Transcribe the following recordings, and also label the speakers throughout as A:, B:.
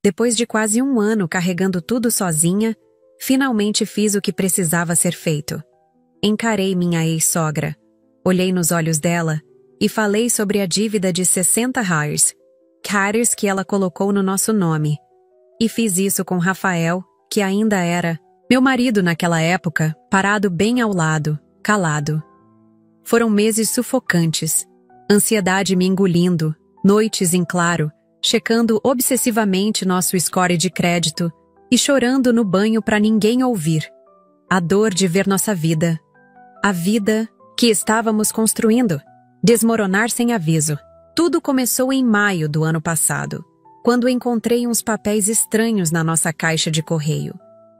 A: Depois de quase um ano carregando tudo sozinha, finalmente fiz o que precisava ser feito. Encarei minha ex-sogra, olhei nos olhos dela e falei sobre a dívida de 60 Hires que ela colocou no nosso nome. E fiz isso com Rafael, que ainda era meu marido naquela época, parado bem ao lado, calado. Foram meses sufocantes, ansiedade me engolindo, noites em claro, checando obsessivamente nosso score de crédito e chorando no banho para ninguém ouvir. A dor de ver nossa vida, a vida que estávamos construindo, desmoronar sem aviso. Tudo começou em maio do ano passado, quando encontrei uns papéis estranhos na nossa caixa de correio.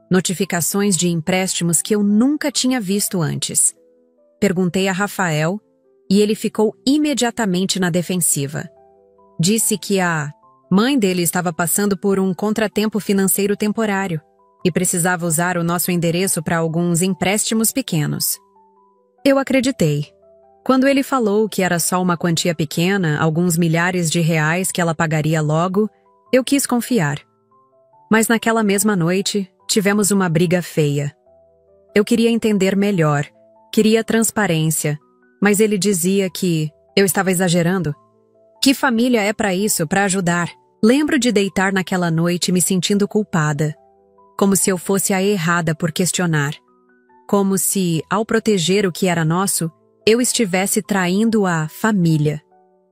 A: Notificações de empréstimos que eu nunca tinha visto antes. Perguntei a Rafael e ele ficou imediatamente na defensiva. Disse que a mãe dele estava passando por um contratempo financeiro temporário e precisava usar o nosso endereço para alguns empréstimos pequenos. Eu acreditei. Quando ele falou que era só uma quantia pequena, alguns milhares de reais que ela pagaria logo, eu quis confiar. Mas naquela mesma noite, tivemos uma briga feia. Eu queria entender melhor, queria transparência, mas ele dizia que eu estava exagerando. Que família é para isso, para ajudar? Lembro de deitar naquela noite me sentindo culpada, como se eu fosse a errada por questionar. Como se, ao proteger o que era nosso, eu estivesse traindo a família.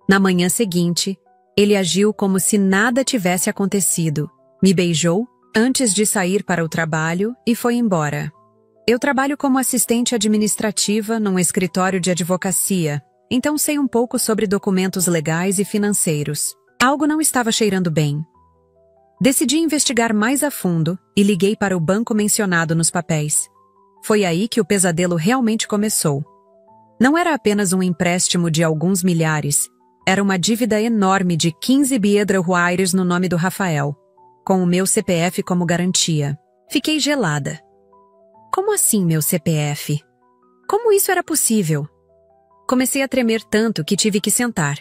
A: Na manhã seguinte, ele agiu como se nada tivesse acontecido. Me beijou antes de sair para o trabalho e foi embora. Eu trabalho como assistente administrativa num escritório de advocacia, então sei um pouco sobre documentos legais e financeiros. Algo não estava cheirando bem. Decidi investigar mais a fundo e liguei para o banco mencionado nos papéis. Foi aí que o pesadelo realmente começou. Não era apenas um empréstimo de alguns milhares, era uma dívida enorme de 15 Hires no nome do Rafael, com o meu CPF como garantia. Fiquei gelada. Como assim meu CPF? Como isso era possível? Comecei a tremer tanto que tive que sentar.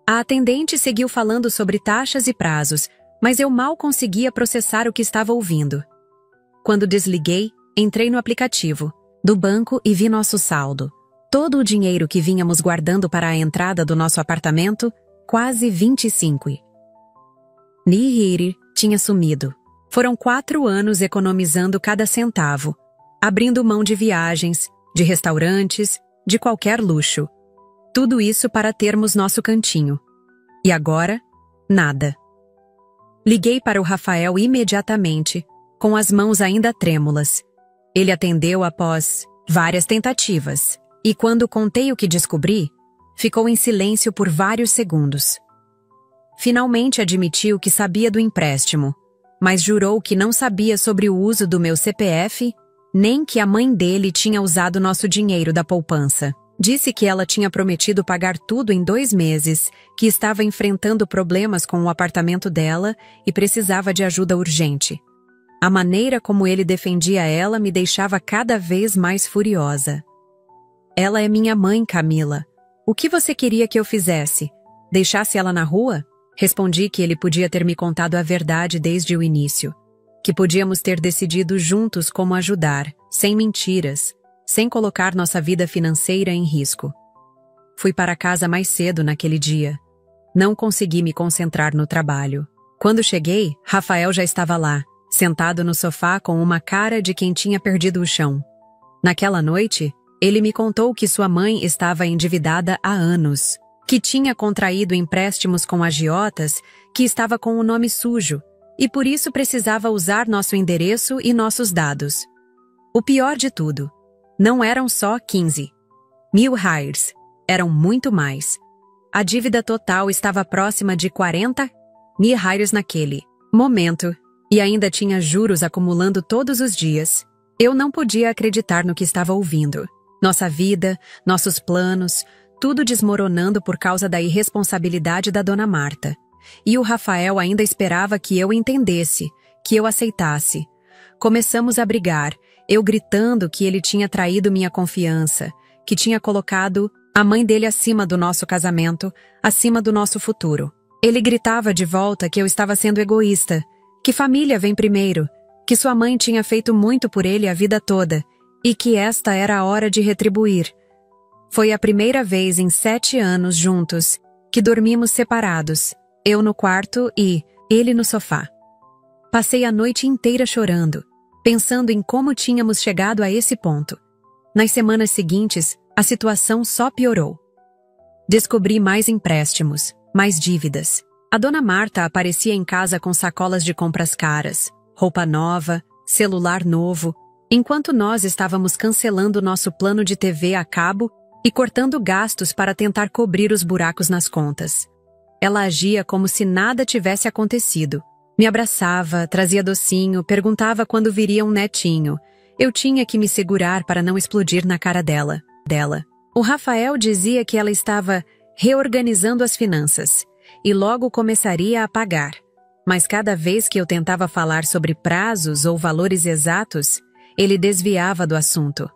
A: A atendente seguiu falando sobre taxas e prazos, mas eu mal conseguia processar o que estava ouvindo. Quando desliguei, entrei no aplicativo do banco e vi nosso saldo. Todo o dinheiro que vínhamos guardando para a entrada do nosso apartamento, quase 25. Nihiri tinha sumido. Foram 4 anos economizando cada centavo, abrindo mão de viagens, de restaurantes, de qualquer luxo. Tudo isso para termos nosso cantinho. E agora, nada. Liguei para o Rafael imediatamente, com as mãos ainda trêmulas. Ele atendeu após várias tentativas. E quando contei o que descobri, ficou em silêncio por vários segundos. Finalmente admitiu que sabia do empréstimo, mas jurou que não sabia sobre o uso do meu CPF, nem que a mãe dele tinha usado nosso dinheiro da poupança. Disse que ela tinha prometido pagar tudo em 2 meses, que estava enfrentando problemas com o apartamento dela e precisava de ajuda urgente. A maneira como ele defendia ela me deixava cada vez mais furiosa. Ela é minha mãe, Camila. O que você queria que eu fizesse? Deixasse ela na rua? Respondi que ele podia ter me contado a verdade desde o início. Que podíamos ter decidido juntos como ajudar, sem mentiras, sem colocar nossa vida financeira em risco. Fui para casa mais cedo naquele dia. Não consegui me concentrar no trabalho. Quando cheguei, Rafael já estava lá, sentado no sofá com uma cara de quem tinha perdido o chão. Naquela noite, ele me contou que sua mãe estava endividada há anos, que tinha contraído empréstimos com agiotas, que estava com o nome sujo, e por isso precisava usar nosso endereço e nossos dados. O pior de tudo, não eram só 15 mil Hires, eram muito mais. A dívida total estava próxima de 40 mil Hires naquele momento, e ainda tinha juros acumulando todos os dias. Eu não podia acreditar no que estava ouvindo. Nossa vida, nossos planos, tudo desmoronando por causa da irresponsabilidade da Dona Marta. E o Rafael ainda esperava que eu entendesse, que eu aceitasse. Começamos a brigar, eu gritando que ele tinha traído minha confiança, que tinha colocado a mãe dele acima do nosso casamento, acima do nosso futuro. Ele gritava de volta que eu estava sendo egoísta, que família vem primeiro, que sua mãe tinha feito muito por ele a vida toda e que esta era a hora de retribuir. Foi a primeira vez em 7 anos juntos que dormimos separados, eu no quarto e ele no sofá. Passei a noite inteira chorando, pensando em como tínhamos chegado a esse ponto. Nas semanas seguintes, a situação só piorou. Descobri mais empréstimos, mais dívidas. A dona Marta aparecia em casa com sacolas de compras caras, roupa nova, celular novo, enquanto nós estávamos cancelando nosso plano de TV a cabo e cortando gastos para tentar cobrir os buracos nas contas. Ela agia como se nada tivesse acontecido. Me abraçava, trazia docinho, perguntava quando viria um netinho. Eu tinha que me segurar para não explodir na cara dela. O Rafael dizia que ela estava reorganizando as finanças e logo começaria a pagar. Mas cada vez que eu tentava falar sobre prazos ou valores exatos, ele desviava do assunto.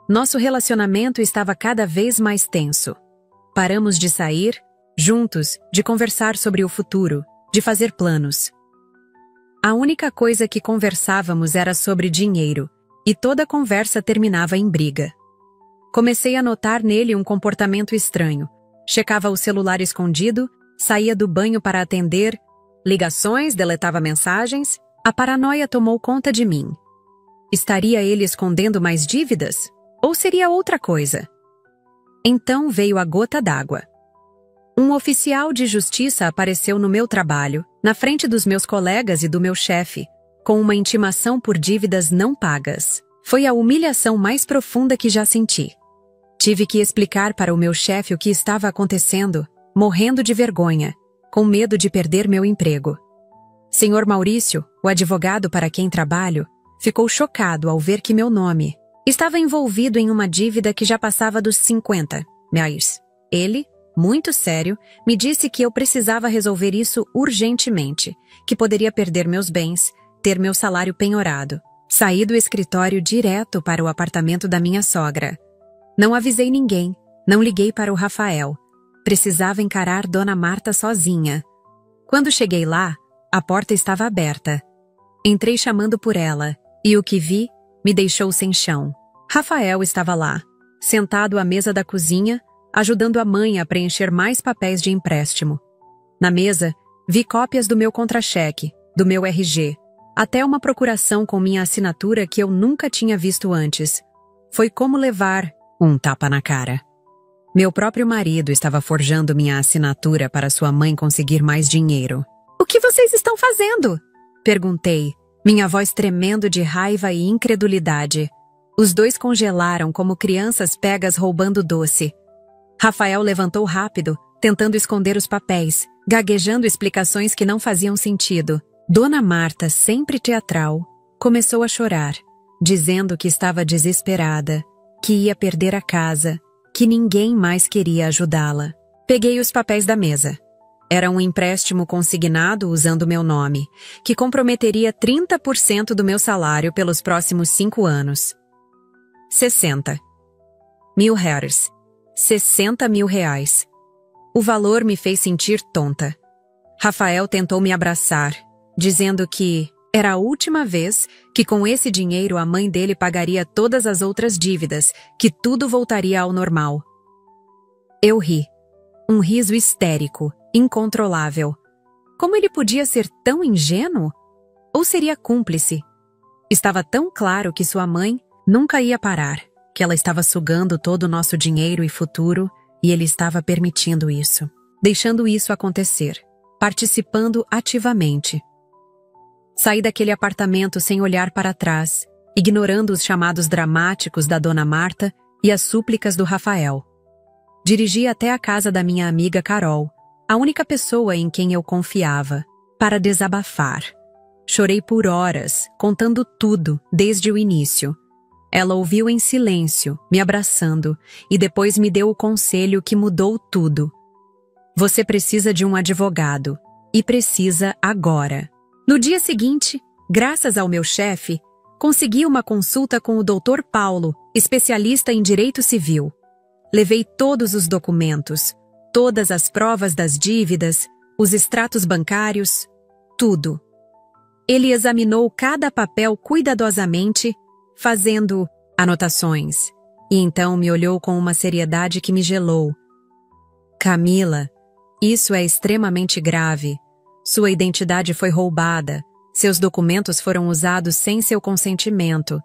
A: Nosso relacionamento estava cada vez mais tenso. Paramos de sair, juntos, de conversar sobre o futuro, de fazer planos. A única coisa que conversávamos era sobre dinheiro, e toda conversa terminava em briga. Comecei a notar nele um comportamento estranho. Checava o celular escondido, saía do banho para atender ligações, deletava mensagens. A paranoia tomou conta de mim. Estaria ele escondendo mais dívidas? Ou seria outra coisa? Então veio a gota d'água. Um oficial de justiça apareceu no meu trabalho, na frente dos meus colegas e do meu chefe, com uma intimação por dívidas não pagas. Foi a humilhação mais profunda que já senti. Tive que explicar para o meu chefe o que estava acontecendo, morrendo de vergonha, com medo de perder meu emprego. Senhor Maurício, o advogado para quem trabalho, ficou chocado ao ver que meu nome estava envolvido em uma dívida que já passava dos 50 mil. Ele, muito sério, me disse que eu precisava resolver isso urgentemente, que poderia perder meus bens, ter meu salário penhorado. Saí do escritório direto para o apartamento da minha sogra. Não avisei ninguém, não liguei para o Rafael. Precisava encarar Dona Marta sozinha. Quando cheguei lá, a porta estava aberta. Entrei chamando por ela, e o que vi me deixou sem chão. Rafael estava lá, sentado à mesa da cozinha, ajudando a mãe a preencher mais papéis de empréstimo. Na mesa, vi cópias do meu contra-cheque, do meu RG, até uma procuração com minha assinatura que eu nunca tinha visto antes. Foi como levar um tapa na cara. Meu próprio marido estava forjando minha assinatura para sua mãe conseguir mais dinheiro. "O que vocês estão fazendo?" perguntei, minha voz tremendo de raiva e incredulidade. Os dois congelaram como crianças pegas roubando doce. Rafael levantou rápido, tentando esconder os papéis, gaguejando explicações que não faziam sentido. Dona Marta, sempre teatral, começou a chorar, dizendo que estava desesperada, que ia perder a casa, que ninguém mais queria ajudá-la. Peguei os papéis da mesa. Era um empréstimo consignado usando meu nome, que comprometeria 30% do meu salário pelos próximos 5 anos. 60 mil reais. 60 mil reais. O valor me fez sentir tonta. Rafael tentou me abraçar, dizendo que era a última vez que com esse dinheiro a mãe dele pagaria todas as outras dívidas, que tudo voltaria ao normal. Eu ri. Um riso histérico, incontrolável. Como ele podia ser tão ingênuo? Ou seria cúmplice? Estava tão claro que sua mãe nunca ia parar, que ela estava sugando todo o nosso dinheiro e futuro, e ele estava permitindo isso, deixando isso acontecer, participando ativamente. Saí daquele apartamento sem olhar para trás, ignorando os chamados dramáticos da Dona Marta e as súplicas do Rafael. Dirigi até a casa da minha amiga Carol, a única pessoa em quem eu confiava, para desabafar. Chorei por horas, contando tudo, desde o início. Ela ouviu em silêncio, me abraçando, e depois me deu o conselho que mudou tudo. Você precisa de um advogado, e precisa agora. No dia seguinte, graças ao meu chefe, consegui uma consulta com o Dr. Paulo, especialista em direito civil. Levei todos os documentos, todas as provas das dívidas, os extratos bancários, tudo. Ele examinou cada papel cuidadosamente, fazendo anotações, e então me olhou com uma seriedade que me gelou. Camila, isso é extremamente grave. Sua identidade foi roubada. Seus documentos foram usados sem seu consentimento.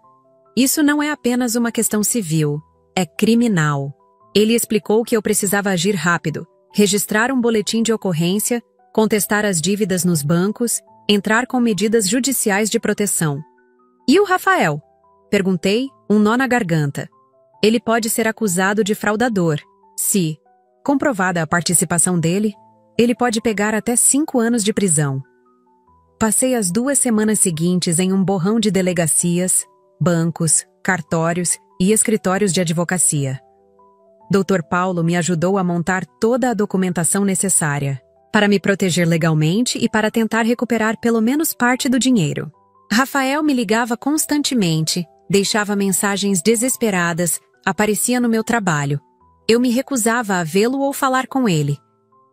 A: Isso não é apenas uma questão civil, é criminal. Ele explicou que eu precisava agir rápido, registrar um boletim de ocorrência, contestar as dívidas nos bancos, entrar com medidas judiciais de proteção. E o Rafael? Perguntei, um nó na garganta. Ele pode ser acusado de fraudador. Se comprovada a participação dele, ele pode pegar até 5 anos de prisão. Passei as 2 semanas seguintes em um borrão de delegacias, bancos, cartórios e escritórios de advocacia. Dr. Paulo me ajudou a montar toda a documentação necessária para me proteger legalmente e para tentar recuperar pelo menos parte do dinheiro. Rafael me ligava constantemente, deixava mensagens desesperadas, aparecia no meu trabalho. Eu me recusava a vê-lo ou falar com ele.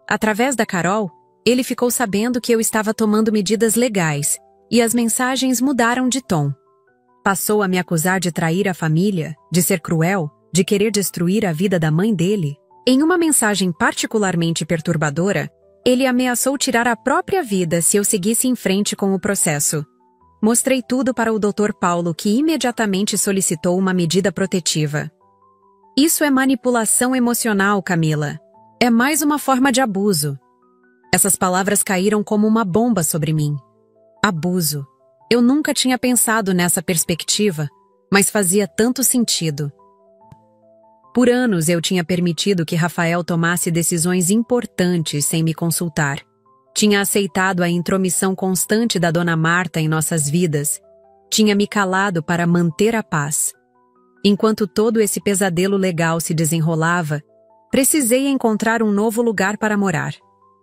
A: Através da Carol, ele ficou sabendo que eu estava tomando medidas legais, e as mensagens mudaram de tom. Passou a me acusar de trair a família, de ser cruel, de querer destruir a vida da mãe dele. Em uma mensagem particularmente perturbadora, ele ameaçou tirar a própria vida se eu seguisse em frente com o processo. Mostrei tudo para o Dr. Paulo, que imediatamente solicitou uma medida protetiva. Isso é manipulação emocional, Camila. É mais uma forma de abuso. Essas palavras caíram como uma bomba sobre mim. Abuso. Eu nunca tinha pensado nessa perspectiva, mas fazia tanto sentido. Por anos eu tinha permitido que Rafael tomasse decisões importantes sem me consultar. Tinha aceitado a intromissão constante da Dona Marta em nossas vidas. Tinha me calado para manter a paz. Enquanto todo esse pesadelo legal se desenrolava, precisei encontrar um novo lugar para morar.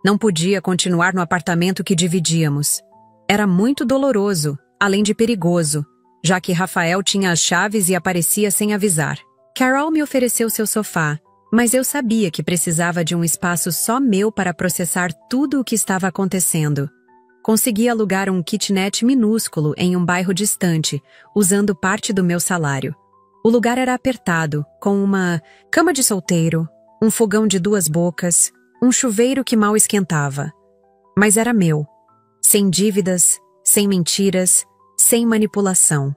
A: Não podia continuar no apartamento que dividíamos. Era muito doloroso, além de perigoso, já que Rafael tinha as chaves e aparecia sem avisar. Carol me ofereceu seu sofá, mas eu sabia que precisava de um espaço só meu para processar tudo o que estava acontecendo. Consegui alugar um kitnet minúsculo em um bairro distante, usando parte do meu salário. O lugar era apertado, com uma cama de solteiro, um fogão de 2 bocas, um chuveiro que mal esquentava. Mas era meu. Sem dívidas, sem mentiras, sem manipulação.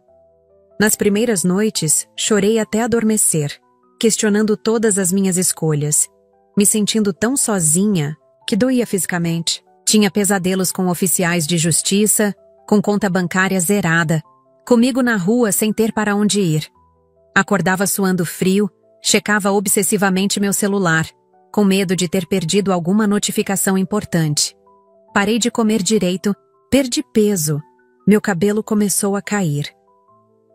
A: Nas primeiras noites, chorei até adormecer, questionando todas as minhas escolhas, me sentindo tão sozinha que doía fisicamente. Tinha pesadelos com oficiais de justiça, com conta bancária zerada, comigo na rua sem ter para onde ir. Acordava suando frio, checava obsessivamente meu celular, com medo de ter perdido alguma notificação importante. Parei de comer direito, perdi peso, meu cabelo começou a cair.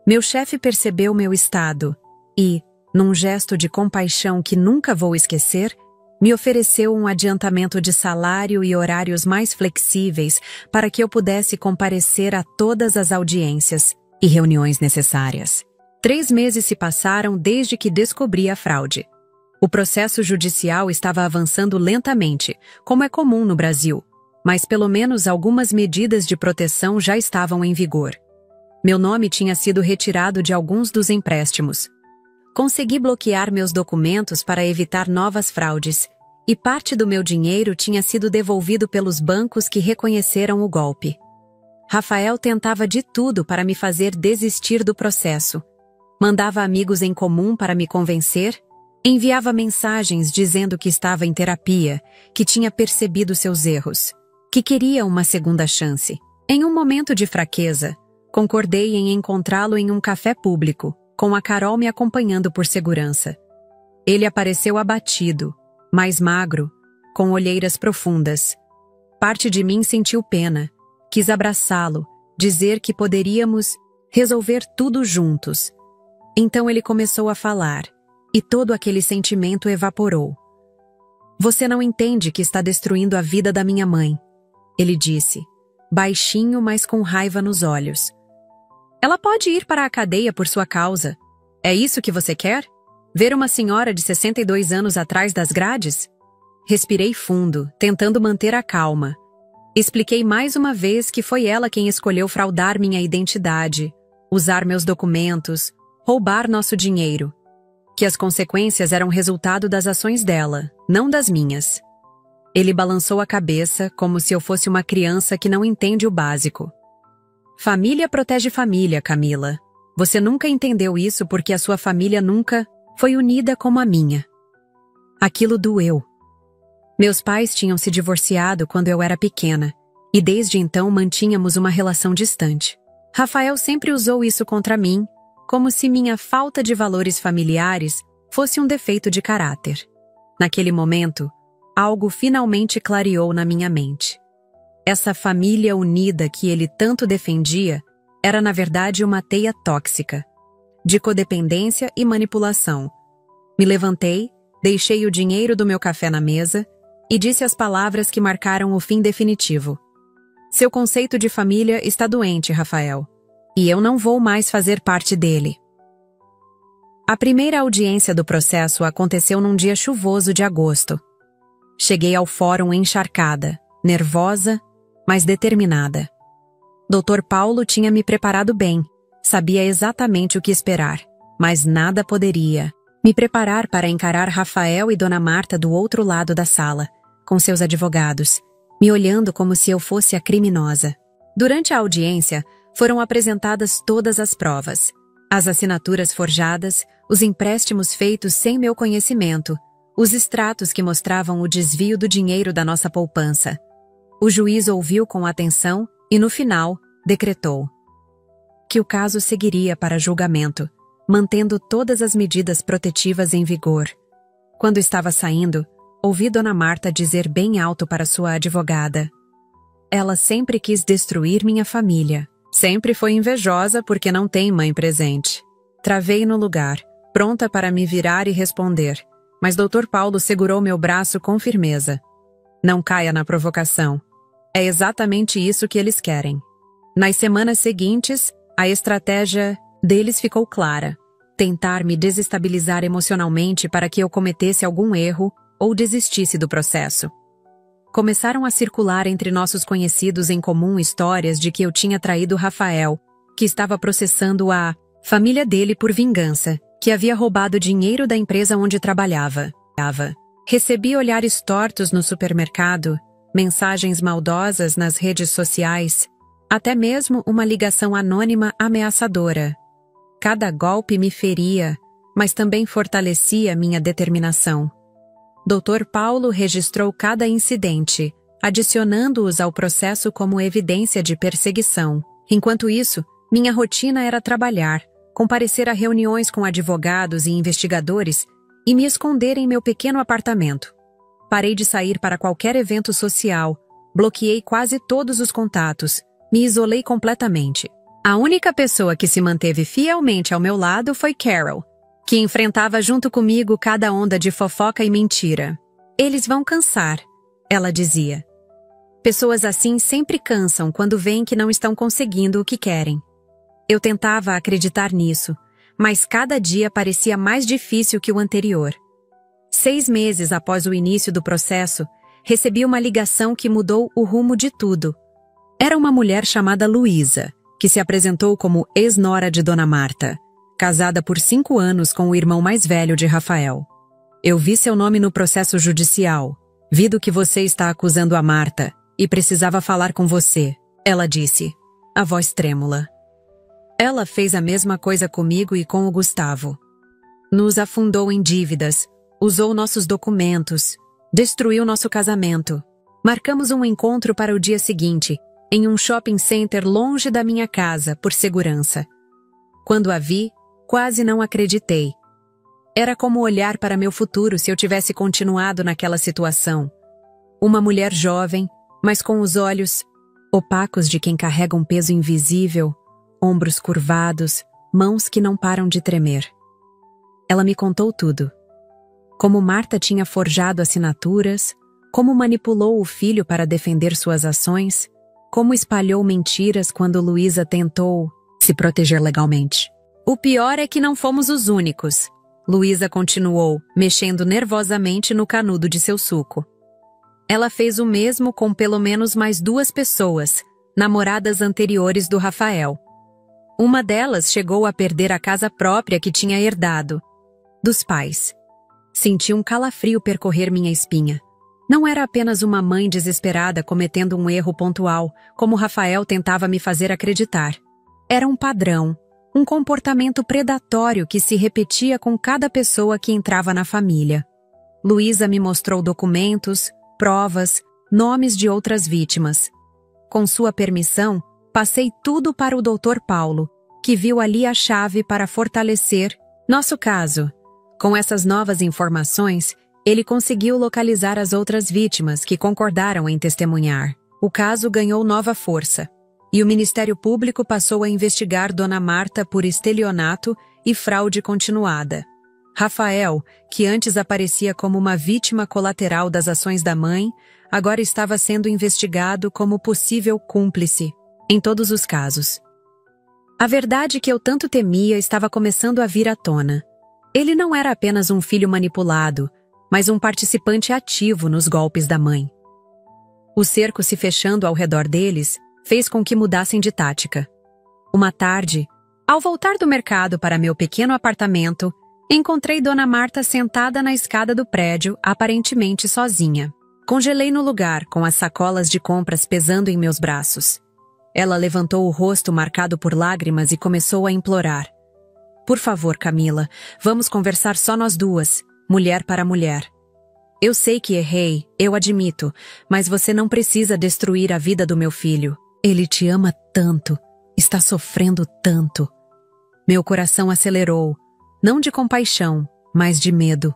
A: Meu chefe percebeu meu estado e, num gesto de compaixão que nunca vou esquecer, me ofereceu um adiantamento de salário e horários mais flexíveis para que eu pudesse comparecer a todas as audiências e reuniões necessárias. 3 meses se passaram desde que descobri a fraude. O processo judicial estava avançando lentamente, como é comum no Brasil, mas pelo menos algumas medidas de proteção já estavam em vigor. Meu nome tinha sido retirado de alguns dos empréstimos. Consegui bloquear meus documentos para evitar novas fraudes, e parte do meu dinheiro tinha sido devolvido pelos bancos que reconheceram o golpe. Rafael tentava de tudo para me fazer desistir do processo. Mandava amigos em comum para me convencer, enviava mensagens dizendo que estava em terapia, que tinha percebido seus erros, que queria uma segunda chance. Em um momento de fraqueza, concordei em encontrá-lo em um café público, com a Carol me acompanhando por segurança. Ele apareceu abatido, mais magro, com olheiras profundas. Parte de mim sentiu pena. Quis abraçá-lo, dizer que poderíamos resolver tudo juntos. Então ele começou a falar, e todo aquele sentimento evaporou. Você não entende que está destruindo a vida da minha mãe, ele disse, baixinho, mas com raiva nos olhos. Ela pode ir para a cadeia por sua causa. É isso que você quer? Ver uma senhora de 62 anos atrás das grades? Respirei fundo, tentando manter a calma. Expliquei mais uma vez que foi ela quem escolheu fraudar minha identidade, usar meus documentos, roubar nosso dinheiro. Que as consequências eram resultado das ações dela, não das minhas. Ele balançou a cabeça como se eu fosse uma criança que não entende o básico. Família protege família, Camila. Você nunca entendeu isso porque a sua família nunca foi unida como a minha. Aquilo doeu. Meus pais tinham se divorciado quando eu era pequena, e desde então mantínhamos uma relação distante. Rafael sempre usou isso contra mim, como se minha falta de valores familiares fosse um defeito de caráter. Naquele momento, algo finalmente clareou na minha mente. Essa família unida que ele tanto defendia era na verdade uma teia tóxica, de codependência e manipulação. Me levantei, deixei o dinheiro do meu café na mesa e disse as palavras que marcaram o fim definitivo. Seu conceito de família está doente, Rafael, e eu não vou mais fazer parte dele. A primeira audiência do processo aconteceu num dia chuvoso de agosto. Cheguei ao fórum encharcada, nervosa, mas determinada. Dr. Paulo tinha me preparado bem, sabia exatamente o que esperar, mas nada poderia me preparar para encarar Rafael e Dona Marta do outro lado da sala, com seus advogados, me olhando como se eu fosse a criminosa. Durante a audiência, foram apresentadas todas as provas, as assinaturas forjadas, os empréstimos feitos sem meu conhecimento, os extratos que mostravam o desvio do dinheiro da nossa poupança. O juiz ouviu com atenção e, no final, decretou que o caso seguiria para julgamento, mantendo todas as medidas protetivas em vigor. Quando estava saindo, ouvi Dona Marta dizer bem alto para sua advogada: "Ela sempre quis destruir minha família. Sempre foi invejosa porque não tem mãe presente." Travei no lugar, pronta para me virar e responder, mas Dr. Paulo segurou meu braço com firmeza. "Não caia na provocação. É exatamente isso que eles querem." Nas semanas seguintes, a estratégia deles ficou clara: tentar me desestabilizar emocionalmente para que eu cometesse algum erro ou desistisse do processo. Começaram a circular entre nossos conhecidos em comum histórias de que eu tinha traído Rafael, que estava processando a família dele por vingança, que havia roubado dinheiro da empresa onde trabalhava. Recebi olhares tortos no supermercado, mensagens maldosas nas redes sociais, até mesmo uma ligação anônima ameaçadora. Cada golpe me feria, mas também fortalecia minha determinação. Dr. Paulo registrou cada incidente, adicionando-os ao processo como evidência de perseguição. Enquanto isso, minha rotina era trabalhar, comparecer a reuniões com advogados e investigadores e me esconder em meu pequeno apartamento. Parei de sair para qualquer evento social, bloqueei quase todos os contatos, me isolei completamente. A única pessoa que se manteve fielmente ao meu lado foi Carol, que enfrentava junto comigo cada onda de fofoca e mentira. "Eles vão cansar", ela dizia. Pessoas assim sempre cansam quando veem que não estão conseguindo o que querem. Eu tentava acreditar nisso, mas cada dia parecia mais difícil que o anterior. 6 meses após o início do processo, recebi uma ligação que mudou o rumo de tudo. Era uma mulher chamada Luísa, que se apresentou como ex-nora de Dona Marta, casada por 5 anos com o irmão mais velho de Rafael. "Eu vi seu nome no processo judicial, vi do que você está acusando a Marta, e precisava falar com você", ela disse, a voz trêmula. Ela fez a mesma coisa comigo e com o Gustavo. Nos afundou em dívidas, usou nossos documentos, destruiu nosso casamento. Marcamos um encontro para o dia seguinte, em um shopping center longe da minha casa, por segurança. Quando a vi, quase não acreditei. Era como olhar para meu futuro se eu tivesse continuado naquela situação. Uma mulher jovem, mas com os olhos opacos de quem carrega um peso invisível, ombros curvados, mãos que não param de tremer. Ela me contou tudo. Como Marta tinha forjado assinaturas, como manipulou o filho para defender suas ações, como espalhou mentiras quando Luísa tentou se proteger legalmente. "O pior é que não fomos os únicos", Luísa continuou, mexendo nervosamente no canudo de seu suco. Ela fez o mesmo com pelo menos mais 2 pessoas, namoradas anteriores do Rafael. Uma delas chegou a perder a casa própria que tinha herdado dos pais. Senti um calafrio percorrer minha espinha. Não era apenas uma mãe desesperada cometendo um erro pontual, como Rafael tentava me fazer acreditar. Era um padrão, um comportamento predatório que se repetia com cada pessoa que entrava na família. Luísa me mostrou documentos, provas, nomes de outras vítimas. Com sua permissão, passei tudo para o Dr. Paulo, que viu ali a chave para fortalecer nosso caso. Com essas novas informações, ele conseguiu localizar as outras vítimas que concordaram em testemunhar. O caso ganhou nova força, e o Ministério Público passou a investigar Dona Marta por estelionato e fraude continuada. Rafael, que antes aparecia como uma vítima colateral das ações da mãe, agora estava sendo investigado como possível cúmplice em todos os casos. A verdade que eu tanto temia estava começando a vir à tona. Ele não era apenas um filho manipulado, mas um participante ativo nos golpes da mãe. O cerco se fechando ao redor deles fez com que mudassem de tática. Uma tarde, ao voltar do mercado para meu pequeno apartamento, encontrei Dona Marta sentada na escada do prédio, aparentemente sozinha. Congelei no lugar, com as sacolas de compras pesando em meus braços. Ela levantou o rosto marcado por lágrimas e começou a implorar. Por favor, Camila, vamos conversar só nós duas, mulher para mulher. Eu sei que errei, eu admito, mas você não precisa destruir a vida do meu filho. Ele te ama tanto, está sofrendo tanto. Meu coração acelerou, não de compaixão, mas de medo.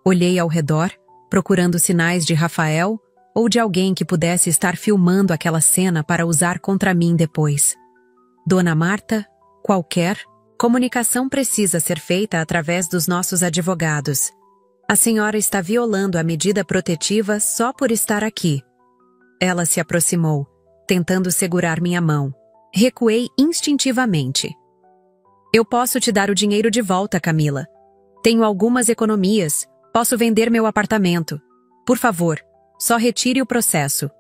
A: Olhei ao redor, procurando sinais de Rafael ou de alguém que pudesse estar filmando aquela cena para usar contra mim depois. Dona Marta, qualquer comunicação precisa ser feita através dos nossos advogados. A senhora está violando a medida protetiva só por estar aqui. Ela se aproximou, tentando segurar minha mão. Recuei instintivamente. Eu posso te dar o dinheiro de volta, Camila. Tenho algumas economias, posso vender meu apartamento. Por favor, só retire o processo.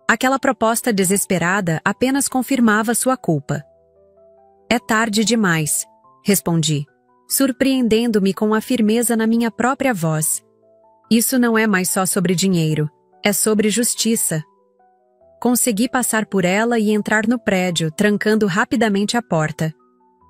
A: Aquela proposta desesperada apenas confirmava sua culpa. É tarde demais, respondi, surpreendendo-me com a firmeza na minha própria voz. Isso não é mais só sobre dinheiro, é sobre justiça. Consegui passar por ela e entrar no prédio, trancando rapidamente a porta.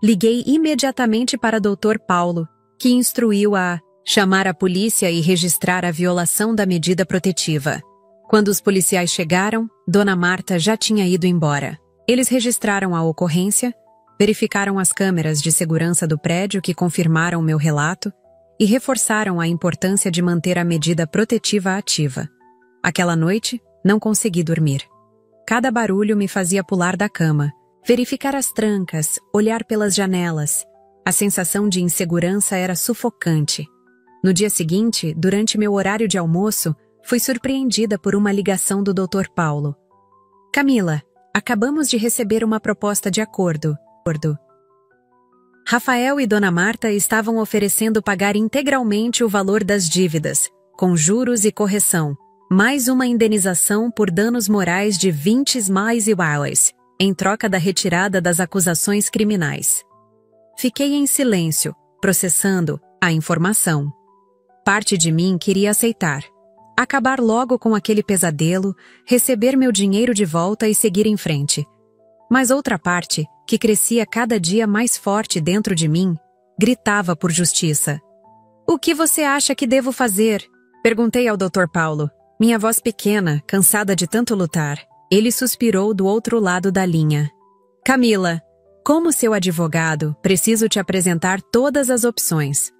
A: Liguei imediatamente para Dr. Paulo, que instruiu a chamar a polícia e registrar a violação da medida protetiva. Quando os policiais chegaram, Dona Marta já tinha ido embora. Eles registraram a ocorrência, verificaram as câmeras de segurança do prédio que confirmaram meu relato e reforçaram a importância de manter a medida protetiva ativa. Aquela noite, não consegui dormir. Cada barulho me fazia pular da cama, verificar as trancas, olhar pelas janelas. A sensação de insegurança era sufocante. No dia seguinte, durante meu horário de almoço, fui surpreendida por uma ligação do Dr. Paulo. Camila, acabamos de receber uma proposta de acordo. Rafael e Dona Marta estavam oferecendo pagar integralmente o valor das dívidas, com juros e correção, mais uma indenização por danos morais de 20 mais iguais, em troca da retirada das acusações criminais. Fiquei em silêncio, processando a informação. Parte de mim queria aceitar, acabar logo com aquele pesadelo, receber meu dinheiro de volta e seguir em frente. Mas outra parte, que crescia cada dia mais forte dentro de mim, gritava por justiça. O que você acha que devo fazer? Perguntei ao Dr. Paulo, minha voz pequena, cansada de tanto lutar. Ele suspirou do outro lado da linha. Camila, como seu advogado, preciso te apresentar todas as opções.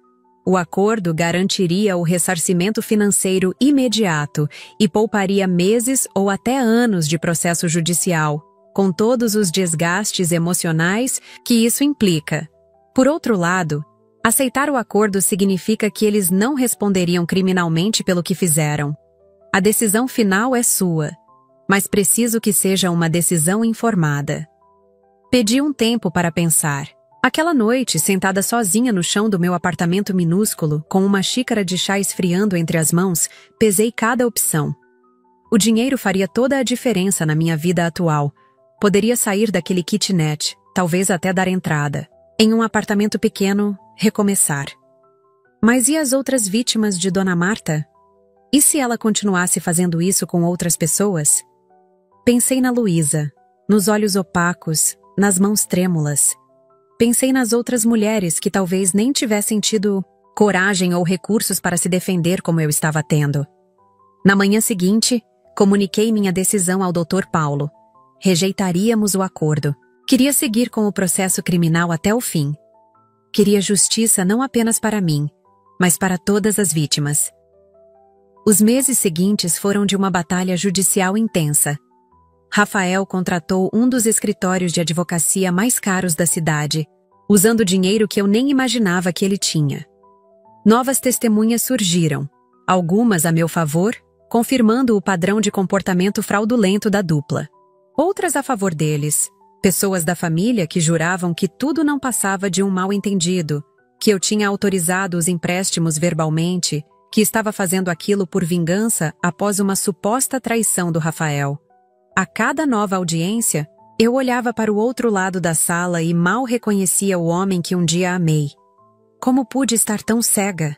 A: O acordo garantiria o ressarcimento financeiro imediato e pouparia meses ou até anos de processo judicial, com todos os desgastes emocionais que isso implica. Por outro lado, aceitar o acordo significa que eles não responderiam criminalmente pelo que fizeram. A decisão final é sua, mas preciso que seja uma decisão informada. Pedi um tempo para pensar. Aquela noite, sentada sozinha no chão do meu apartamento minúsculo, com uma xícara de chá esfriando entre as mãos, pesei cada opção. O dinheiro faria toda a diferença na minha vida atual. Poderia sair daquele kitnet, talvez até dar entrada. Em um apartamento pequeno, recomeçar. Mas e as outras vítimas de Dona Marta? E se ela continuasse fazendo isso com outras pessoas? Pensei na Luísa, nos olhos opacos, nas mãos trêmulas. Pensei nas outras mulheres que talvez nem tivessem tido coragem ou recursos para se defender como eu estava tendo. Na manhã seguinte, comuniquei minha decisão ao Dr. Paulo. Rejeitaríamos o acordo. Queria seguir com o processo criminal até o fim. Queria justiça não apenas para mim, mas para todas as vítimas. Os meses seguintes foram de uma batalha judicial intensa. Rafael contratou um dos escritórios de advocacia mais caros da cidade, usando dinheiro que eu nem imaginava que ele tinha. Novas testemunhas surgiram, algumas a meu favor, confirmando o padrão de comportamento fraudulento da dupla. Outras a favor deles, pessoas da família que juravam que tudo não passava de um mal-entendido, que eu tinha autorizado os empréstimos verbalmente, que estava fazendo aquilo por vingança após uma suposta traição do Rafael. A cada nova audiência, eu olhava para o outro lado da sala e mal reconhecia o homem que um dia amei. Como pude estar tão cega?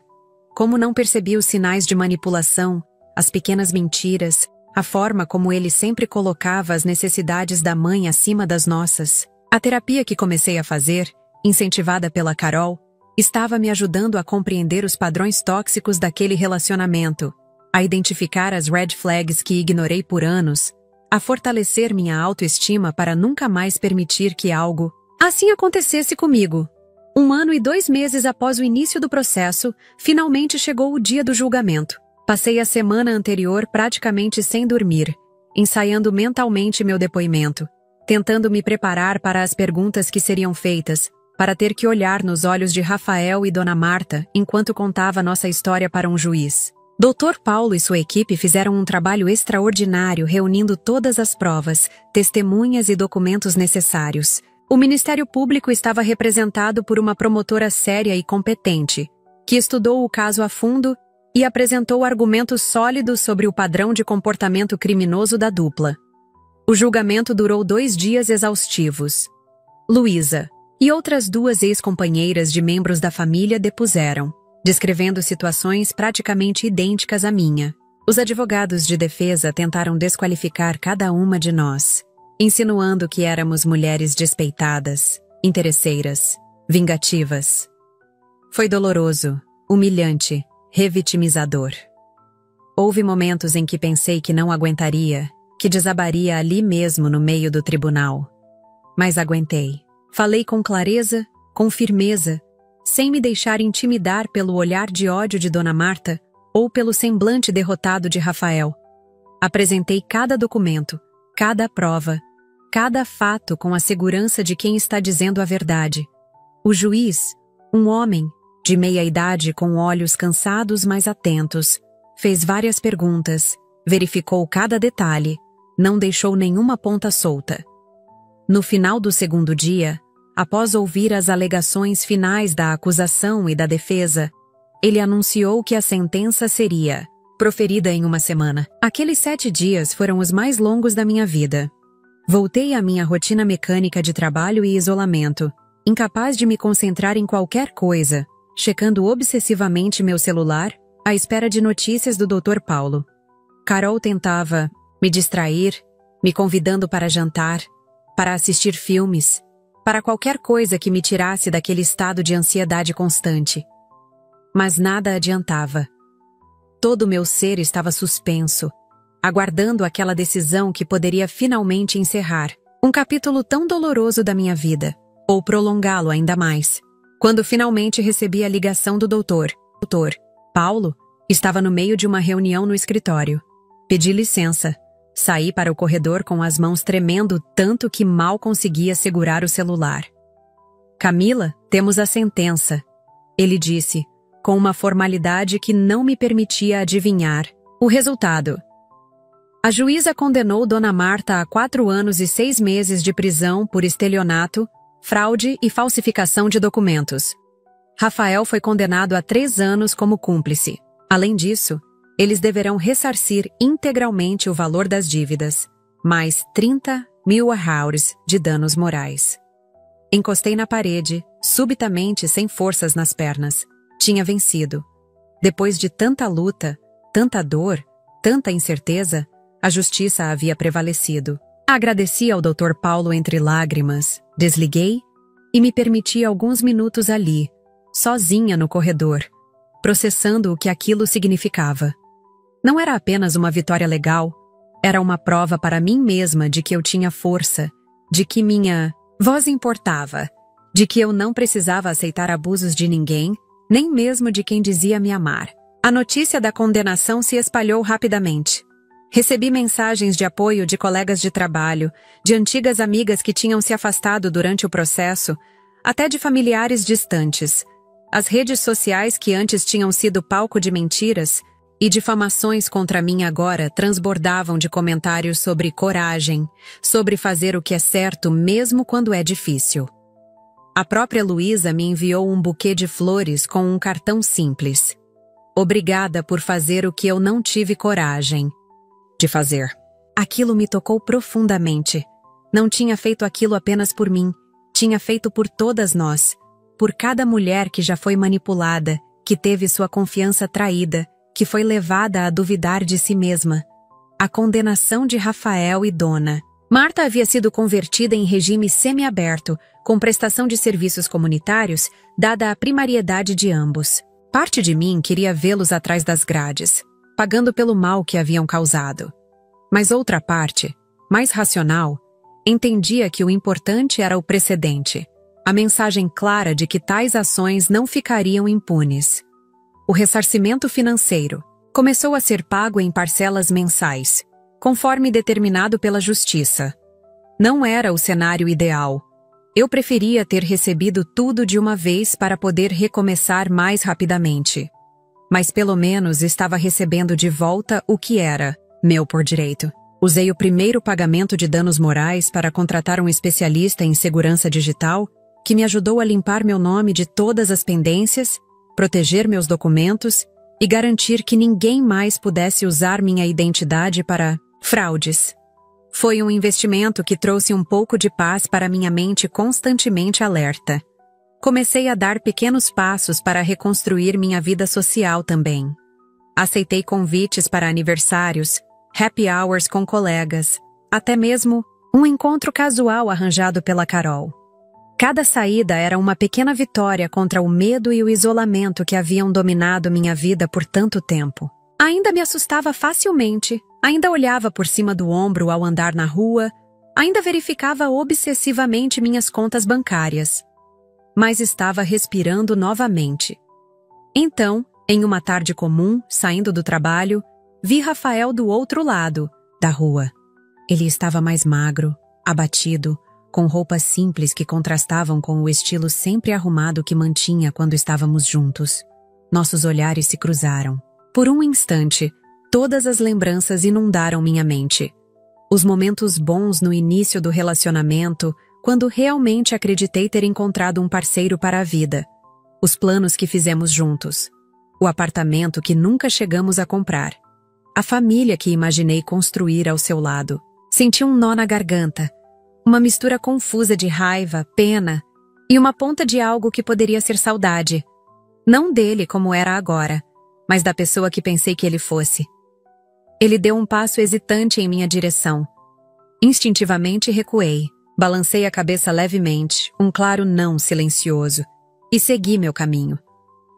A: Como não percebi os sinais de manipulação, as pequenas mentiras, a forma como ele sempre colocava as necessidades da mãe acima das nossas? A terapia que comecei a fazer, incentivada pela Carol, estava me ajudando a compreender os padrões tóxicos daquele relacionamento, a identificar as red flags que ignorei por anos, a fortalecer minha autoestima para nunca mais permitir que algo assim acontecesse comigo. 1 ano e 2 meses após o início do processo, finalmente chegou o dia do julgamento. Passei a semana anterior praticamente sem dormir, ensaiando mentalmente meu depoimento, tentando me preparar para as perguntas que seriam feitas, para ter que olhar nos olhos de Rafael e Dona Marta enquanto contava nossa história para um juiz. Dr. Paulo e sua equipe fizeram um trabalho extraordinário reunindo todas as provas, testemunhas e documentos necessários. O Ministério Público estava representado por uma promotora séria e competente, que estudou o caso a fundo e apresentou argumentos sólidos sobre o padrão de comportamento criminoso da dupla. O julgamento durou 2 dias exaustivos. Luísa e outras 2 ex-companheiras de membros da família depuseram, descrevendo situações praticamente idênticas à minha. Os advogados de defesa tentaram desqualificar cada uma de nós, insinuando que éramos mulheres despeitadas, interesseiras, vingativas. Foi doloroso, humilhante, revitimizador. Houve momentos em que pensei que não aguentaria, que desabaria ali mesmo no meio do tribunal. Mas aguentei. Falei com clareza, com firmeza, sem me deixar intimidar pelo olhar de ódio de Dona Marta ou pelo semblante derrotado de Rafael. Apresentei cada documento, cada prova, cada fato com a segurança de quem está dizendo a verdade. O juiz, um homem, de meia idade com olhos cansados mas atentos, fez várias perguntas, verificou cada detalhe, não deixou nenhuma ponta solta. No final do 2º dia, após ouvir as alegações finais da acusação e da defesa, ele anunciou que a sentença seria proferida em 1 semana. Aqueles 7 dias foram os mais longos da minha vida. Voltei à minha rotina mecânica de trabalho e isolamento, incapaz de me concentrar em qualquer coisa, checando obsessivamente meu celular, à espera de notícias do Dr. Paulo. Carol tentava me distrair, me convidando para jantar, para assistir filmes, para qualquer coisa que me tirasse daquele estado de ansiedade constante. Mas nada adiantava. Todo o meu ser estava suspenso, aguardando aquela decisão que poderia finalmente encerrar um capítulo tão doloroso da minha vida, ou prolongá-lo ainda mais. Quando finalmente recebi a ligação do doutor Paulo, estava no meio de uma reunião no escritório. Pedi licença. Saí para o corredor com as mãos tremendo tanto que mal conseguia segurar o celular. Camila, temos a sentença, ele disse, com uma formalidade que não me permitia adivinhar o resultado. A juíza condenou Dona Marta a 4 anos e 6 meses de prisão por estelionato, fraude e falsificação de documentos. Rafael foi condenado a 3 anos como cúmplice. Além disso, Eles deverão ressarcir integralmente o valor das dívidas, mais 30.000 hours de danos morais. Encostei na parede, subitamente sem forças nas pernas. Tinha vencido. Depois de tanta luta, tanta dor, tanta incerteza, a justiça havia prevalecido. Agradeci ao Dr. Paulo entre lágrimas, desliguei e me permiti alguns minutos ali, sozinha no corredor, processando o que aquilo significava. Não era apenas uma vitória legal, era uma prova para mim mesma de que eu tinha força, de que minha voz importava, de que eu não precisava aceitar abusos de ninguém, nem mesmo de quem dizia me amar. A notícia da condenação se espalhou rapidamente. Recebi mensagens de apoio de colegas de trabalho, de antigas amigas que tinham se afastado durante o processo, até de familiares distantes. As redes sociais que antes tinham sido palco de mentiras e difamações contra mim agora transbordavam de comentários sobre coragem, sobre fazer o que é certo mesmo quando é difícil. A própria Luísa me enviou um buquê de flores com um cartão simples. Obrigada por fazer o que eu não tive coragem de fazer. Aquilo me tocou profundamente. Não tinha feito aquilo apenas por mim, tinha feito por todas nós, por cada mulher que já foi manipulada, que teve sua confiança traída, que foi levada a duvidar de si mesma. A condenação de Rafael e Dona. Marta havia sido convertida em regime semiaberto, com prestação de serviços comunitários, dada a primariedade de ambos. Parte de mim queria vê-los atrás das grades, pagando pelo mal que haviam causado. Mas outra parte, mais racional, entendia que o importante era o precedente, a mensagem clara de que tais ações não ficariam impunes. O ressarcimento financeiro começou a ser pago em parcelas mensais, conforme determinado pela Justiça. Não era o cenário ideal. Eu preferia ter recebido tudo de uma vez para poder recomeçar mais rapidamente. Mas pelo menos estava recebendo de volta o que era meu por direito. Usei o primeiro pagamento de danos morais para contratar um especialista em segurança digital que me ajudou a limpar meu nome de todas as pendências, proteger meus documentos e garantir que ninguém mais pudesse usar minha identidade para fraudes. Foi um investimento que trouxe um pouco de paz para minha mente constantemente alerta. Comecei a dar pequenos passos para reconstruir minha vida social também. Aceitei convites para aniversários, happy hours com colegas, até mesmo um encontro casual arranjado pela Carol. Cada saída era uma pequena vitória contra o medo e o isolamento que haviam dominado minha vida por tanto tempo. Ainda me assustava facilmente, ainda olhava por cima do ombro ao andar na rua, ainda verificava obsessivamente minhas contas bancárias. Mas estava respirando novamente. Então, em uma tarde comum, saindo do trabalho, vi Rafael do outro lado da rua. Ele estava mais magro, abatido, com roupas simples que contrastavam com o estilo sempre arrumado que mantinha quando estávamos juntos. Nossos olhares se cruzaram. Por um instante, todas as lembranças inundaram minha mente. Os momentos bons no início do relacionamento, quando realmente acreditei ter encontrado um parceiro para a vida. Os planos que fizemos juntos. O apartamento que nunca chegamos a comprar. A família que imaginei construir ao seu lado. Senti um nó na garganta. Uma mistura confusa de raiva, pena e uma ponta de algo que poderia ser saudade. Não dele como era agora, mas da pessoa que pensei que ele fosse. Ele deu um passo hesitante em minha direção. Instintivamente recuei, balancei a cabeça levemente, um claro não silencioso, e segui meu caminho.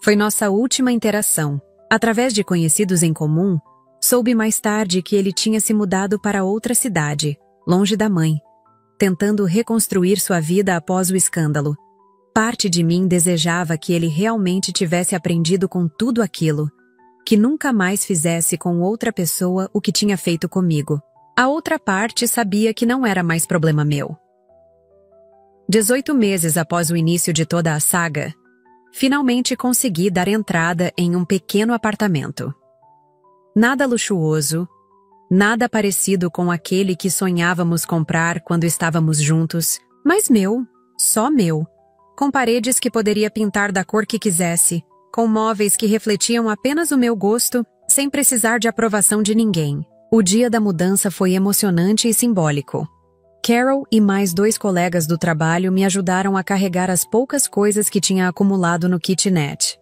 A: Foi nossa última interação. Através de conhecidos em comum, soube mais tarde que ele tinha se mudado para outra cidade, longe da mãe, tentando reconstruir sua vida após o escândalo. Parte de mim desejava que ele realmente tivesse aprendido com tudo aquilo, que nunca mais fizesse com outra pessoa o que tinha feito comigo. A outra parte sabia que não era mais problema meu. 18 meses após o início de toda a saga, finalmente consegui dar entrada em um pequeno apartamento. Nada luxuoso, nada parecido com aquele que sonhávamos comprar quando estávamos juntos, mas meu, só meu, com paredes que poderia pintar da cor que quisesse, com móveis que refletiam apenas o meu gosto sem precisar de aprovação de ninguém. O dia da mudança foi emocionante e simbólico. Carol e mais 2 colegas do trabalho me ajudaram a carregar as poucas coisas que tinha acumulado no kitnet.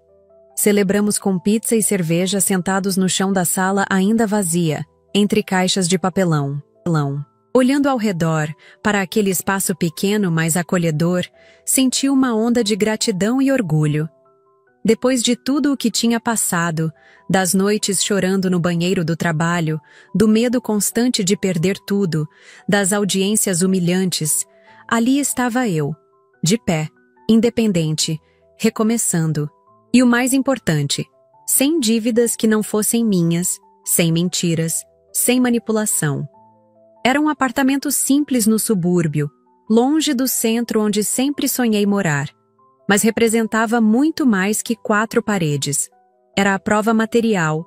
A: Celebramos com pizza e cerveja sentados no chão da sala ainda vazia, entre caixas de papelão. Olhando ao redor, para aquele espaço pequeno, mas acolhedor, senti uma onda de gratidão e orgulho. Depois de tudo o que tinha passado, das noites chorando no banheiro do trabalho, do medo constante de perder tudo, das audiências humilhantes, ali estava eu, de pé, independente, recomeçando. E o mais importante, sem dívidas que não fossem minhas, sem mentiras, sem manipulação. Era um apartamento simples no subúrbio, longe do centro onde sempre sonhei morar, mas representava muito mais que 4 paredes. Era a prova material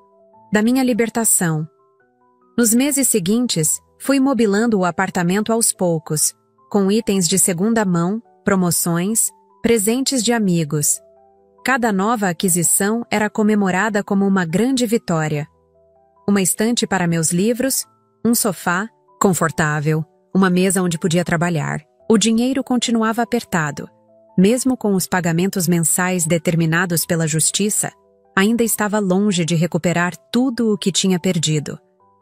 A: da minha libertação. Nos meses seguintes, fui mobilando o apartamento aos poucos, com itens de segunda mão, promoções, presentes de amigos. Cada nova aquisição era comemorada como uma grande vitória. Uma estante para meus livros, um sofá confortável, uma mesa onde podia trabalhar. O dinheiro continuava apertado. Mesmo com os pagamentos mensais determinados pela justiça, ainda estava longe de recuperar tudo o que tinha perdido.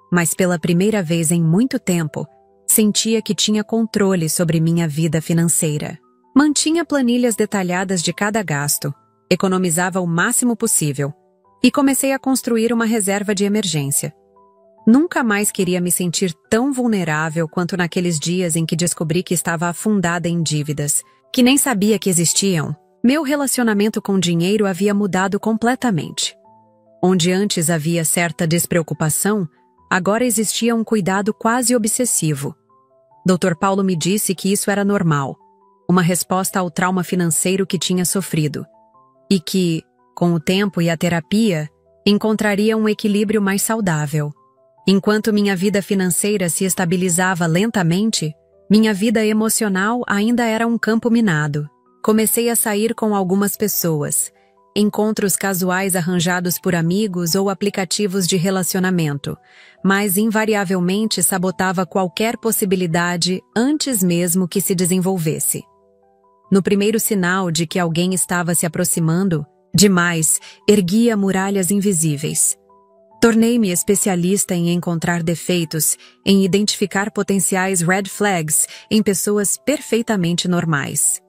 A: Mas pela primeira vez em muito tempo, sentia que tinha controle sobre minha vida financeira. Mantinha planilhas detalhadas de cada gasto, economizava o máximo possível e comecei a construir uma reserva de emergência. Nunca mais queria me sentir tão vulnerável quanto naqueles dias em que descobri que estava afundada em dívidas, que nem sabia que existiam. Meu relacionamento com dinheiro havia mudado completamente. Onde antes havia certa despreocupação, agora existia um cuidado quase obsessivo. Dr. Paulo me disse que isso era normal, uma resposta ao trauma financeiro que tinha sofrido, e que, com o tempo e a terapia, encontraria um equilíbrio mais saudável. Enquanto minha vida financeira se estabilizava lentamente, minha vida emocional ainda era um campo minado. Comecei a sair com algumas pessoas, encontros casuais arranjados por amigos ou aplicativos de relacionamento, mas invariavelmente sabotava qualquer possibilidade antes mesmo que se desenvolvesse. No primeiro sinal de que alguém estava se aproximando, demais, erguia muralhas invisíveis. Tornei-me especialista em encontrar defeitos, em identificar potenciais red flags em pessoas perfeitamente normais.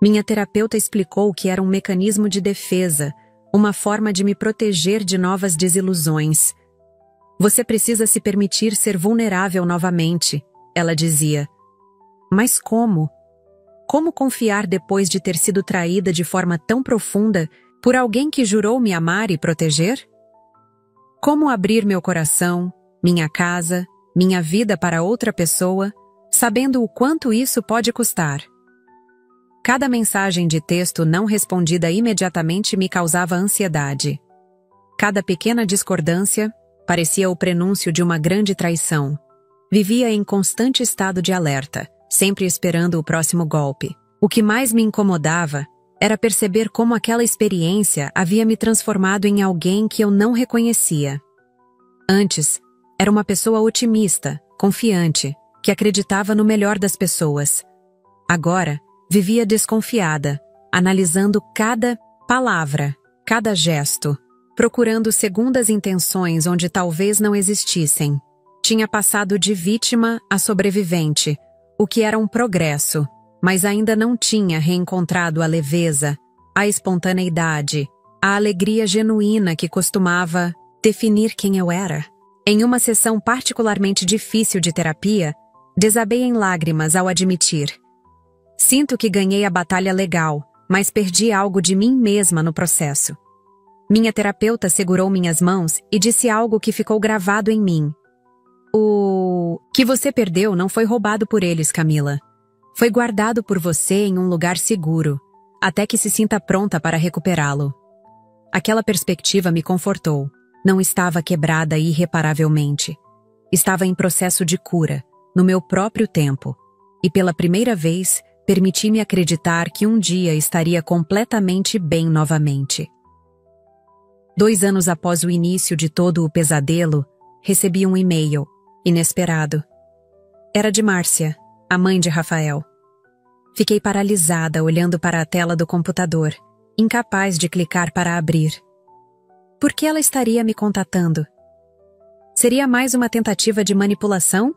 A: Minha terapeuta explicou que era um mecanismo de defesa, uma forma de me proteger de novas desilusões. Você precisa se permitir ser vulnerável novamente, ela dizia. Mas como? Como confiar depois de ter sido traída de forma tão profunda por alguém que jurou me amar e proteger? Como abrir meu coração, minha casa, minha vida para outra pessoa, sabendo o quanto isso pode custar? Cada mensagem de texto não respondida imediatamente me causava ansiedade. Cada pequena discordância parecia o prenúncio de uma grande traição. Vivia em constante estado de alerta, sempre esperando o próximo golpe. O que mais me incomodava era perceber como aquela experiência havia me transformado em alguém que eu não reconhecia. Antes, era uma pessoa otimista, confiante, que acreditava no melhor das pessoas. Agora, vivia desconfiada, analisando cada palavra, cada gesto, procurando segundas intenções onde talvez não existissem. Tinha passado de vítima a sobrevivente, o que era um progresso, mas ainda não tinha reencontrado a leveza, a espontaneidade, a alegria genuína que costumava definir quem eu era. Em uma sessão particularmente difícil de terapia, desabei em lágrimas ao admitir: sinto que ganhei a batalha legal, mas perdi algo de mim mesma no processo. Minha terapeuta segurou minhas mãos e disse algo que ficou gravado em mim. O que você perdeu não foi roubado por eles, Camila. Foi guardado por você em um lugar seguro, até que se sinta pronta para recuperá-lo. Aquela perspectiva me confortou. Não estava quebrada irreparavelmente. Estava em processo de cura, no meu próprio tempo. E pela primeira vez, permiti-me acreditar que um dia estaria completamente bem novamente. 2 anos após o início de todo o pesadelo, recebi um e-mail, inesperado. Era de Márcia, a mãe de Rafael. Fiquei paralisada olhando para a tela do computador, incapaz de clicar para abrir. Por que ela estaria me contatando? Seria mais uma tentativa de manipulação?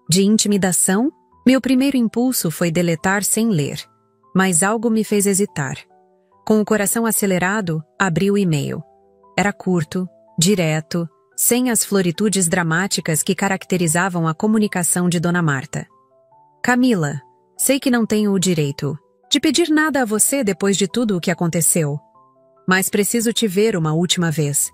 A: De intimidação? Meu primeiro impulso foi deletar sem ler, mas algo me fez hesitar. Com o coração acelerado, abri o e-mail. Era curto, direto, sem as floritudes dramáticas que caracterizavam a comunicação de Dona Marta. Camila, sei que não tenho o direito de pedir nada a você depois de tudo o que aconteceu, mas preciso te ver uma última vez.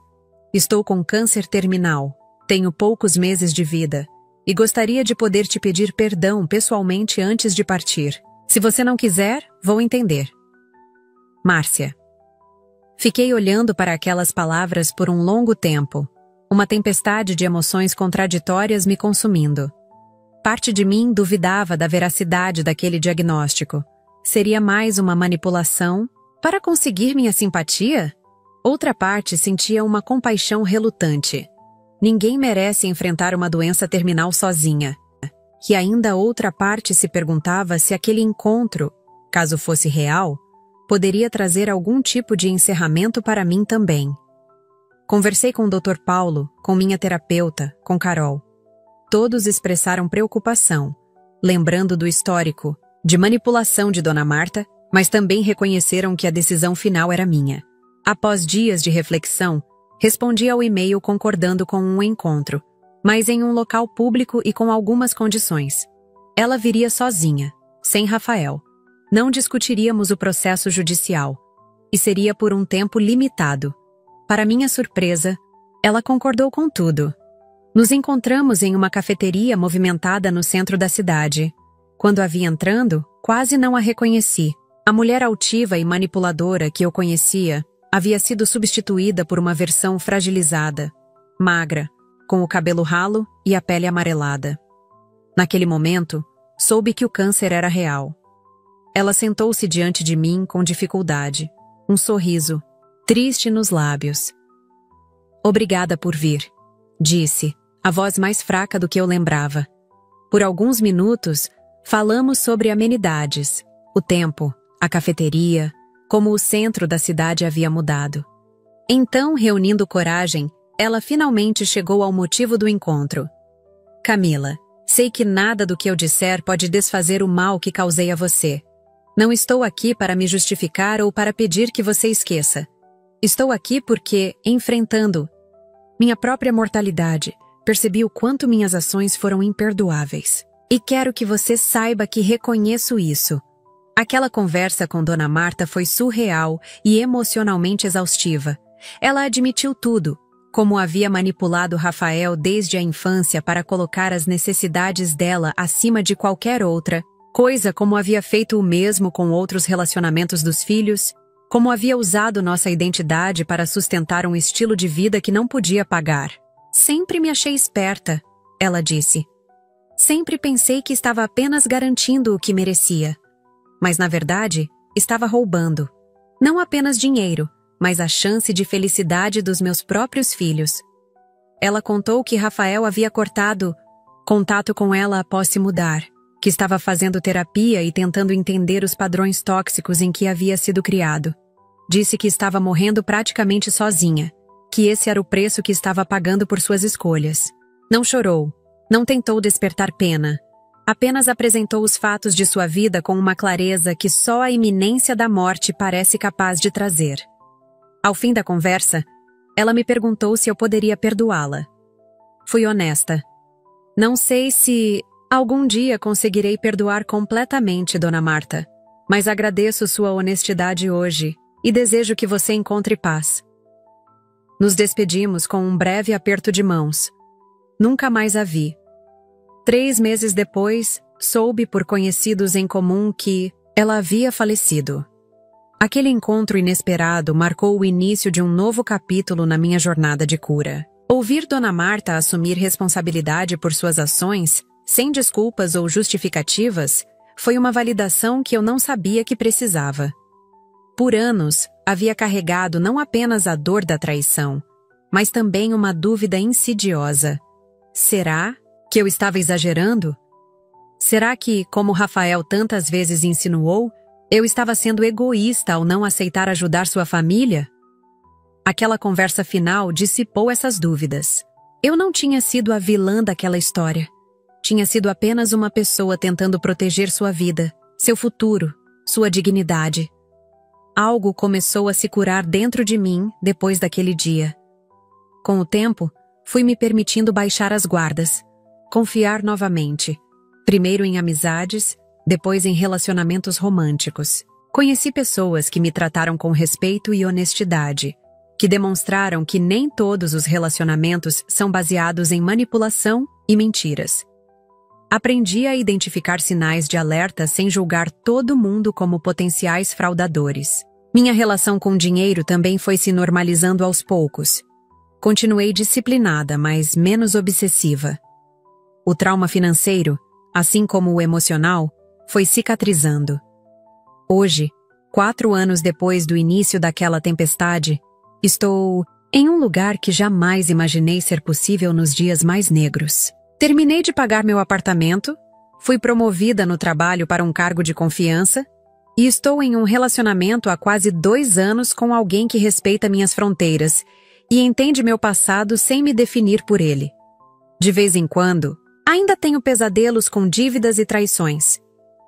A: Estou com câncer terminal, tenho poucos meses de vida e gostaria de poder te pedir perdão pessoalmente antes de partir. Se você não quiser, vou entender. Márcia. Fiquei olhando para aquelas palavras por um longo tempo, uma tempestade de emoções contraditórias me consumindo. Parte de mim duvidava da veracidade daquele diagnóstico. Seria mais uma manipulação para conseguir minha simpatia? Outra parte sentia uma compaixão relutante. Ninguém merece enfrentar uma doença terminal sozinha. E ainda outra parte se perguntava se aquele encontro, caso fosse real, poderia trazer algum tipo de encerramento para mim também. Conversei com o Dr. Paulo, com minha terapeuta, com Carol. Todos expressaram preocupação, lembrando do histórico de manipulação de Dona Marta, mas também reconheceram que a decisão final era minha. Após dias de reflexão, respondi ao e-mail concordando com um encontro, mas em um local público e com algumas condições. Ela viria sozinha, sem Rafael. Não discutiríamos o processo judicial, e seria por um tempo limitado. Para minha surpresa, ela concordou com tudo. Nos encontramos em uma cafeteria movimentada no centro da cidade. Quando a vi entrando, quase não a reconheci. A mulher altiva e manipuladora que eu conhecia havia sido substituída por uma versão fragilizada, magra, com o cabelo ralo e a pele amarelada. Naquele momento, soube que o câncer era real. Ela sentou-se diante de mim com dificuldade, um sorriso, triste nos lábios. Obrigada por vir, disse, a voz mais fraca do que eu lembrava. Por alguns minutos, falamos sobre amenidades, o tempo, a cafeteria, como o centro da cidade havia mudado. Então, reunindo coragem, ela finalmente chegou ao motivo do encontro. Camila, sei que nada do que eu disser pode desfazer o mal que causei a você. Não estou aqui para me justificar ou para pedir que você esqueça. Estou aqui porque, enfrentando minha própria mortalidade, percebi o quanto minhas ações foram imperdoáveis. E quero que você saiba que reconheço isso. Aquela conversa com Dona Marta foi surreal e emocionalmente exaustiva. Ela admitiu tudo, como havia manipulado Rafael desde a infância para colocar as necessidades dela acima de qualquer outra, coisa como havia feito o mesmo com outros relacionamentos dos filhos, como havia usado nossa identidade para sustentar um estilo de vida que não podia pagar. Sempre me achei esperta, ela disse. Sempre pensei que estava apenas garantindo o que merecia. Mas, na verdade, estava roubando. Não apenas dinheiro, mas a chance de felicidade dos meus próprios filhos. Ela contou que Rafael havia cortado contato com ela após se mudar, que estava fazendo terapia e tentando entender os padrões tóxicos em que havia sido criado. Disse que estava morrendo praticamente sozinha, que esse era o preço que estava pagando por suas escolhas. Não chorou, não tentou despertar pena. Apenas apresentou os fatos de sua vida com uma clareza que só a iminência da morte parece capaz de trazer. Ao fim da conversa, ela me perguntou se eu poderia perdoá-la. Fui honesta. Não sei se algum dia conseguirei perdoar completamente, Dona Marta, mas agradeço sua honestidade hoje e desejo que você encontre paz. Nos despedimos com um breve aperto de mãos. Nunca mais a vi. 3 meses depois, soube por conhecidos em comum que ela havia falecido. Aquele encontro inesperado marcou o início de um novo capítulo na minha jornada de cura. Ouvir Dona Marta assumir responsabilidade por suas ações, sem desculpas ou justificativas, foi uma validação que eu não sabia que precisava. Por anos, havia carregado não apenas a dor da traição, mas também uma dúvida insidiosa. Será que eu estava exagerando? Será que, como Rafael tantas vezes insinuou, eu estava sendo egoísta ao não aceitar ajudar sua família? Aquela conversa final dissipou essas dúvidas. Eu não tinha sido a vilã daquela história. Tinha sido apenas uma pessoa tentando proteger sua vida, seu futuro, sua dignidade. Algo começou a se curar dentro de mim depois daquele dia. Com o tempo, fui me permitindo baixar as guardas, confiar novamente, primeiro em amizades, depois em relacionamentos românticos. Conheci pessoas que me trataram com respeito e honestidade, que demonstraram que nem todos os relacionamentos são baseados em manipulação e mentiras. Aprendi a identificar sinais de alerta sem julgar todo mundo como potenciais fraudadores. Minha relação com o dinheiro também foi se normalizando aos poucos. Continuei disciplinada, mas menos obsessiva. O trauma financeiro, assim como o emocional, foi cicatrizando. Hoje, 4 anos depois do início daquela tempestade, estou em um lugar que jamais imaginei ser possível nos dias mais negros. Terminei de pagar meu apartamento, fui promovida no trabalho para um cargo de confiança e estou em um relacionamento há quase 2 anos com alguém que respeita minhas fronteiras e entende meu passado sem me definir por ele. De vez em quando, ainda tenho pesadelos com dívidas e traições.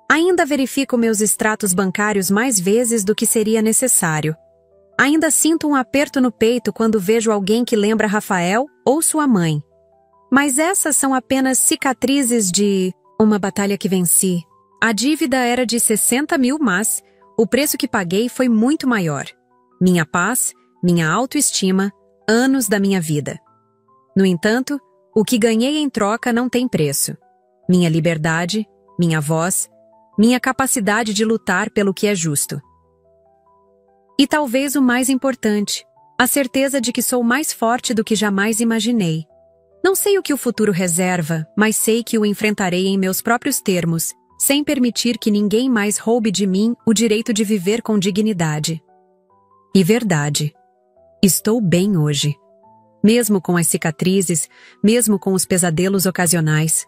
A: Ainda verifico meus extratos bancários mais vezes do que seria necessário. Ainda sinto um aperto no peito quando vejo alguém que lembra Rafael ou sua mãe. Mas essas são apenas cicatrizes de uma batalha que venci. A dívida era de 60 mil, mas o preço que paguei foi muito maior. Minha paz, minha autoestima, anos da minha vida. No entanto, o que ganhei em troca não tem preço. Minha liberdade, minha voz, minha capacidade de lutar pelo que é justo. E talvez o mais importante, a certeza de que sou mais forte do que jamais imaginei. Não sei o que o futuro reserva, mas sei que o enfrentarei em meus próprios termos, sem permitir que ninguém mais roube de mim o direito de viver com dignidade. E verdade. Estou bem hoje. Mesmo com as cicatrizes, mesmo com os pesadelos ocasionais.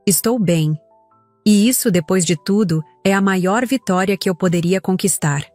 A: Estou bem. E isso, depois de tudo, é a maior vitória que eu poderia conquistar.